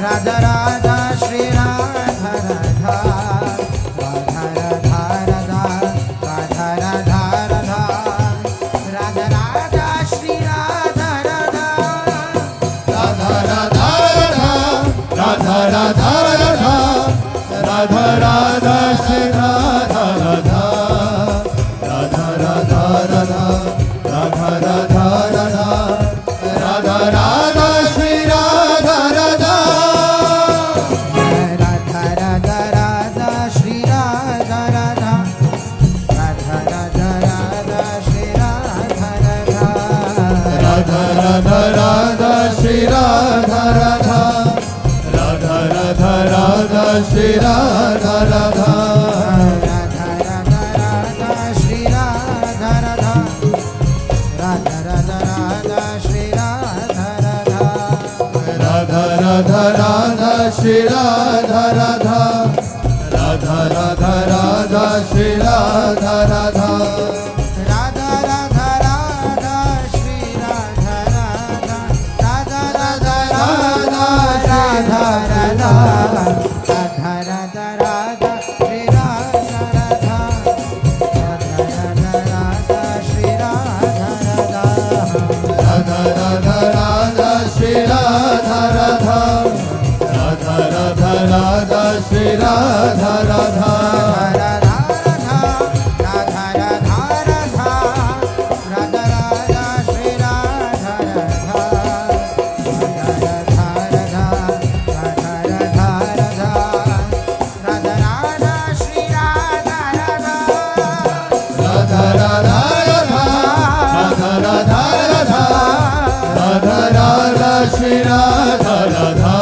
Radha Radha Shri Radha Radha Radha Radha Radha Radha Radha Radha Radha Radha Shri Radha Radha Radha Radha Radha Radha Radha Radha Radha Shri Radha Radha Radha Radha Radha Radha Radha Radha Radha Radha Shri Radha Radha Radha Radha Radha Shri Radha Radha Radha Radha Radha Shri Radha Radha Radha Radha Radha Shri Radha Radha Radha Radha Radha Shri Radha Radha Radha Radha Radha Shri Radha Radha Radha Radha Radha Shri Radha Radha Radha Radha Radha Shri Radha Radha Radha Radha Radha Shri Radha Radha Radha Radha Radha Shri Radha Radha Radha Radha Radha Radha Radha Radha Radha Radha Shri Radha Radha Radha Radha Radha Shri Radha Radha Radha Radha Radha Shri Radha Radha Radha Radha Radha Shri Radha Radha Radha Radha Radha Radha Radha Radha Radha Shri Radha Radha Radha Radha Radha Radha Radha Radha Radha Radha Shri Radha Radha Radha Radha Radha Radha Radha Radha Radha Shri Radha Radha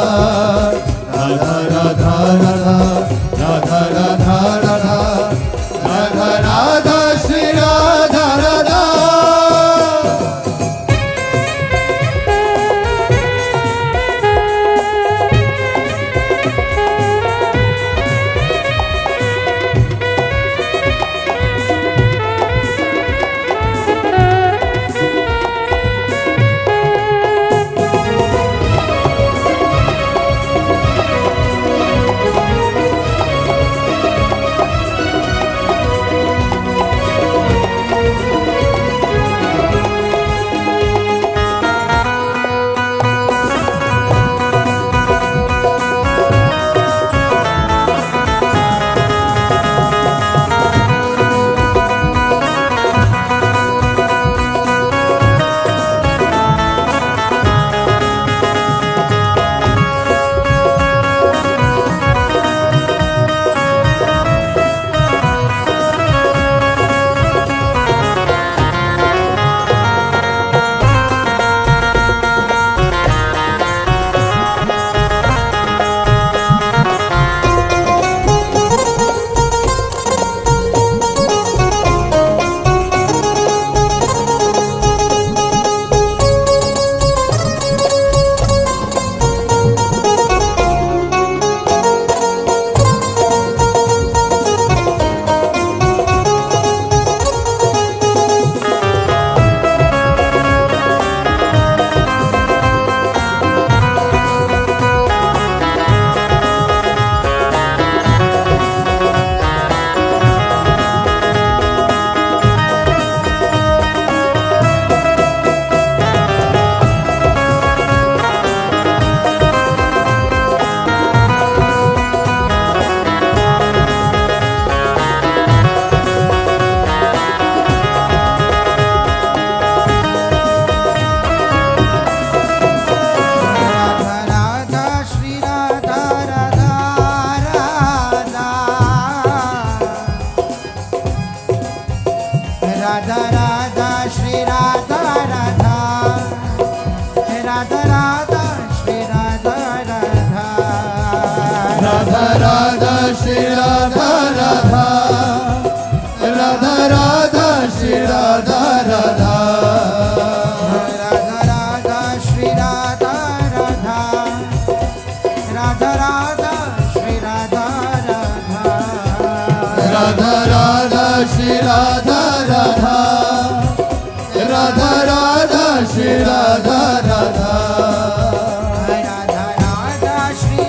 Radha Radha Radha Radha Radha Radha Radha Radha Shri Radha Radha Radha Radha Shri Radha Radha Radha Radha Shri Radha Radha Radha Radha Shri Radha Radha Radha Radha Shri Radha Radha Radha Radha Shri Radha Radha Radha Radha Shri Radha Radha Radha Radha Shri Radha Radha Radha Radha Shri Radha Radha Radha Radha Shri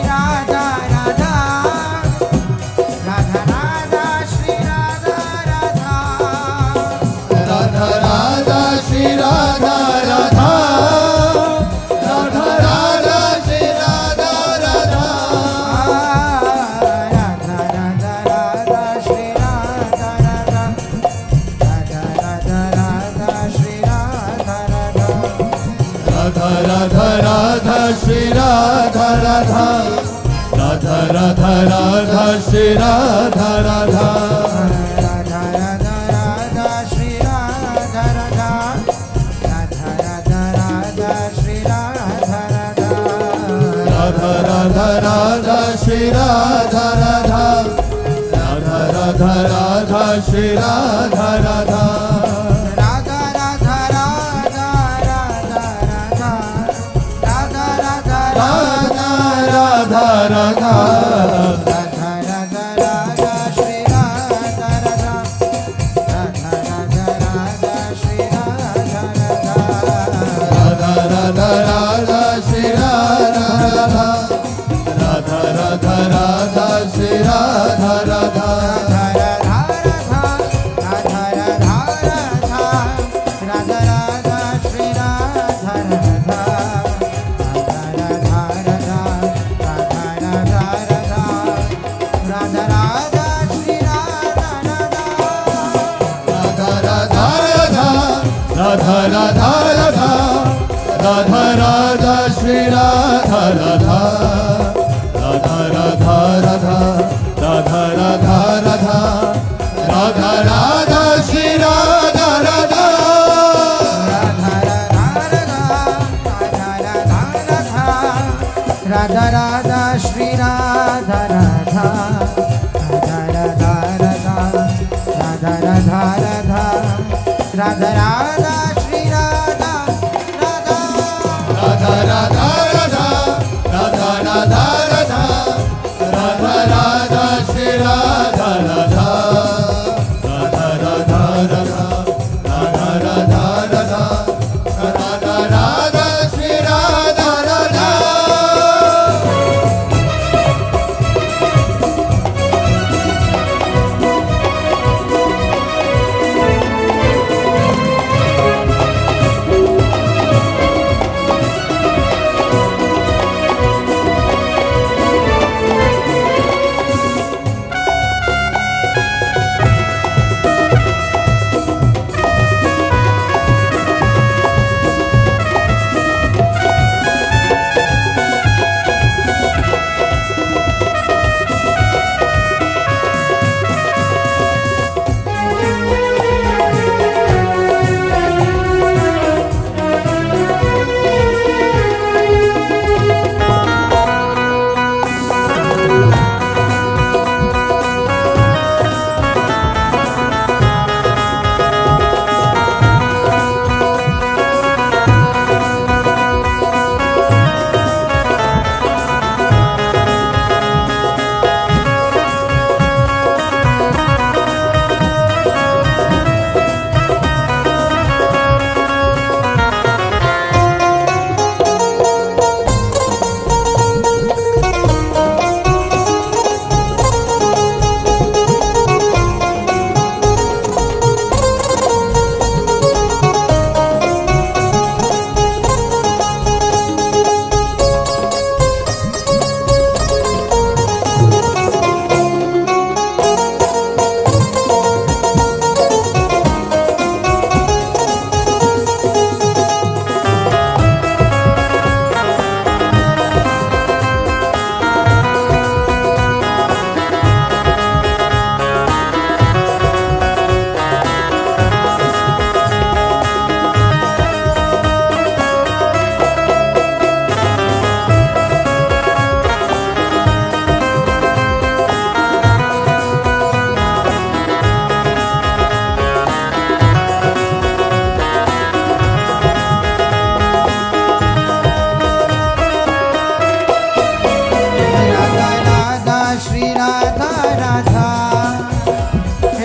Radha Radha Radha Radha Shri Radha Radha Radha Radha Radha Shri Radha Radha Radha Radha Radha Shri Radha Radha Radha Radha Radha Shri Radha Radha Radha Radha Radha Shri Radha Radha Radha Radha Radha Radha Radha Radha Radha Radha Radha Radha Radha Radha Radha Shri Radha Radha Radha Radha Radha Shri Radha Radha Radha Radha Radha Shri Radha Radha Radha Radha Radha Shri Radha Radha Radha Radha Radha Radha Radha Shri Radha Radha Radha Radha Radha Radha Radha Radha Radha Radha Shri Radha Radha Radha Radha Shri Radha Radha Radha Radha Radha Radha Radha Radha Radha Radha Shri Radha Radha Radha Radha Radha Radha Radha Radha Radha Radha Shri Radha Radha Radha Radha Radha Radha Radha Radha Radha Radha Shri Radha Radha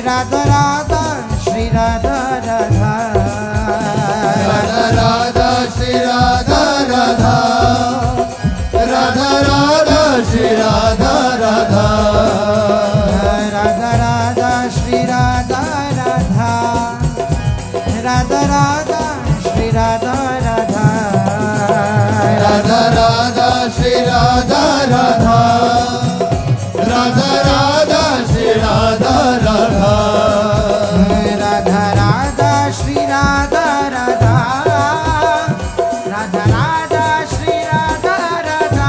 Radha Radha Shri Radha Radha Radha Radha Shri Radha Radha Radha Radha Shri Radha Radha Radha Radha Shri Radha Radha Radha Radha Shri Radha Radha Radha Radha Shri Radha Radha Radha Radha Shri Radha Radha Radha Radha Shri Radha Radha Radha Radha Shri Radha Radha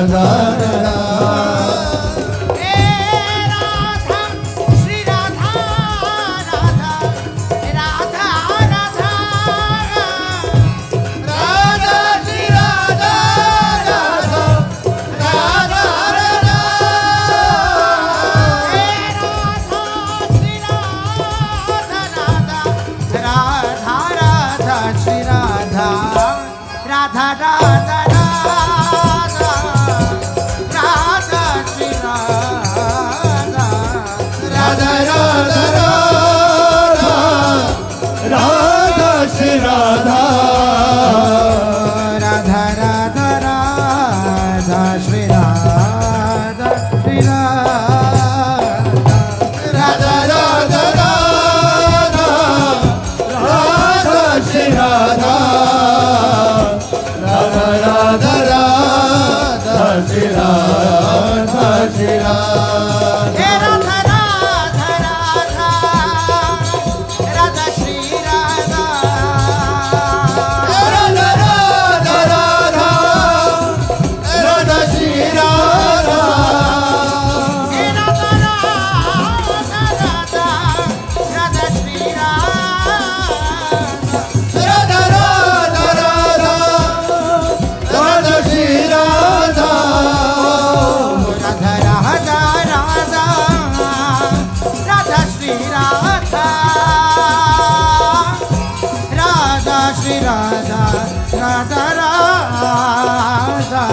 Radha Radha हे Radha Shri Radha Radha Radha Radha Radha Shri Radha Radha Radha Radha हे Radha Shri Radha Radha Radha Radha Shri Radha Radha Radha Radha Radha Shri Radha Radha Radha Radha Radha Shri Radha Radha Radha Radha Shri Radha Shri Radha Radha Radha Radha Radha Shri Radha Radha Radha Radha Shri Radha Shri Radha हे Radha Radha Radha Radha Shri Radha Radha Radha Radha Radha Shri Radha हे Radha Radha Radha Radha Shri Radha Radha Radha Radha Radha Shri Radha Radha Radha Radha Radha Shri Radha Radha Shri Radha Radha Radha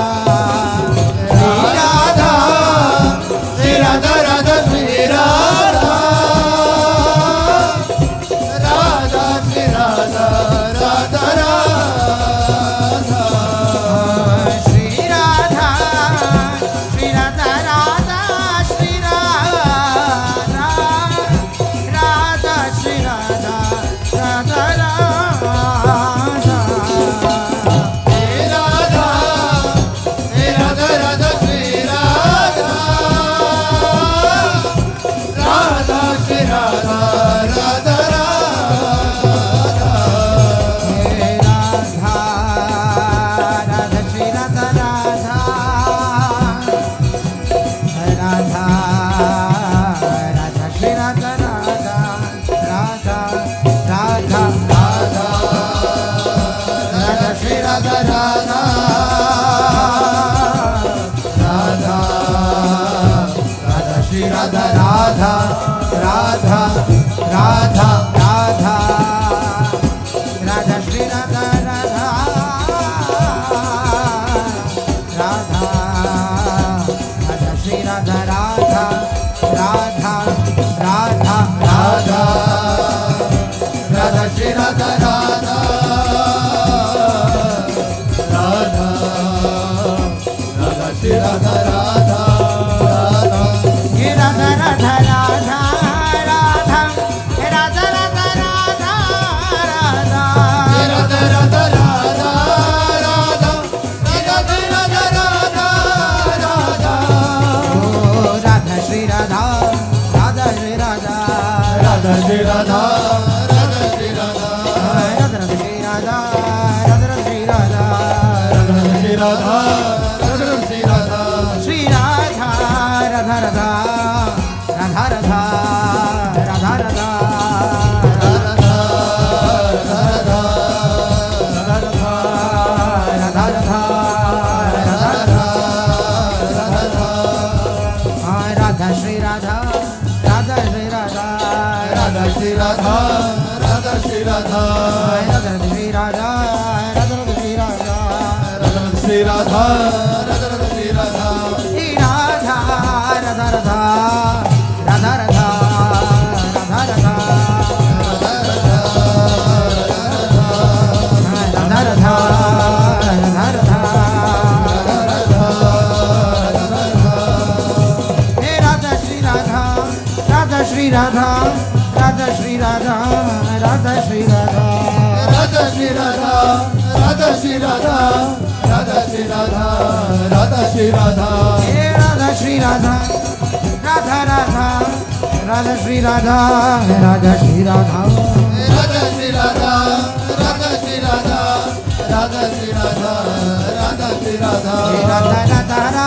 Shri Radha Shri Radha Radha Shri Radha Radha Shri Radha Radha Radha Shri Radha Shri Radha Radha Shri Radha Radha Shri Radha Radha Radha हे Radha हे Radha Radha Shri Radha Radha Shri Radha Radha Radha हे Radha Radha Shri Radha Radha Radha Radha Shri Radha Radha Radha Radha Radha Radha Shri Radha Radha Radha Radha Shri Radha Radha Radha Radha Radha Radha Shri Radha Radha Radha Radha Shri Radha Radha Radha Radha Radha Radha Shri Radha Radha Radha Radha Shri Radha Radha Radha हे Radha Radha Radha Radha हे Radha Radha Radha Radha हे Radha Radha Radha Radha हे Radha Radha Radha Radha ओ Radha Shri Radha Radha Shri Radha Radha Shri Radha Radha Shri Radha Radha Shri Radha Radha Shri Radha Radha Shri Radha Radha Shri Radha Shri Radha Radha Radha Radha Radha Radha Radha Radha Radha Radha Shri Radha Radha Shri Radha Radha Shri Radha Radha Shri Radha Radha Shri Radha Radha Shri Radha Radha Shri Radha Radha Shri Radha Shri Radha Radha Radha Radha Radha Radha Radha Radha Radha Radha Radha हे Radha Shri Radha Radha Shri Radha Radha Shri Radha Radha Shri Radha Radha Shri Radha Radha Shri Radha Radha Shri Radha Radha Shri Radha हे Radha Shri Radha Radha Radha Radha Shri Radha Radha Shri Radha Radha Shri Radha Radha Shri Radha Radha Shri Radha Radha Shri Radha हे Radha Radha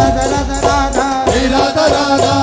Radha Radha Radha हे Radha Radha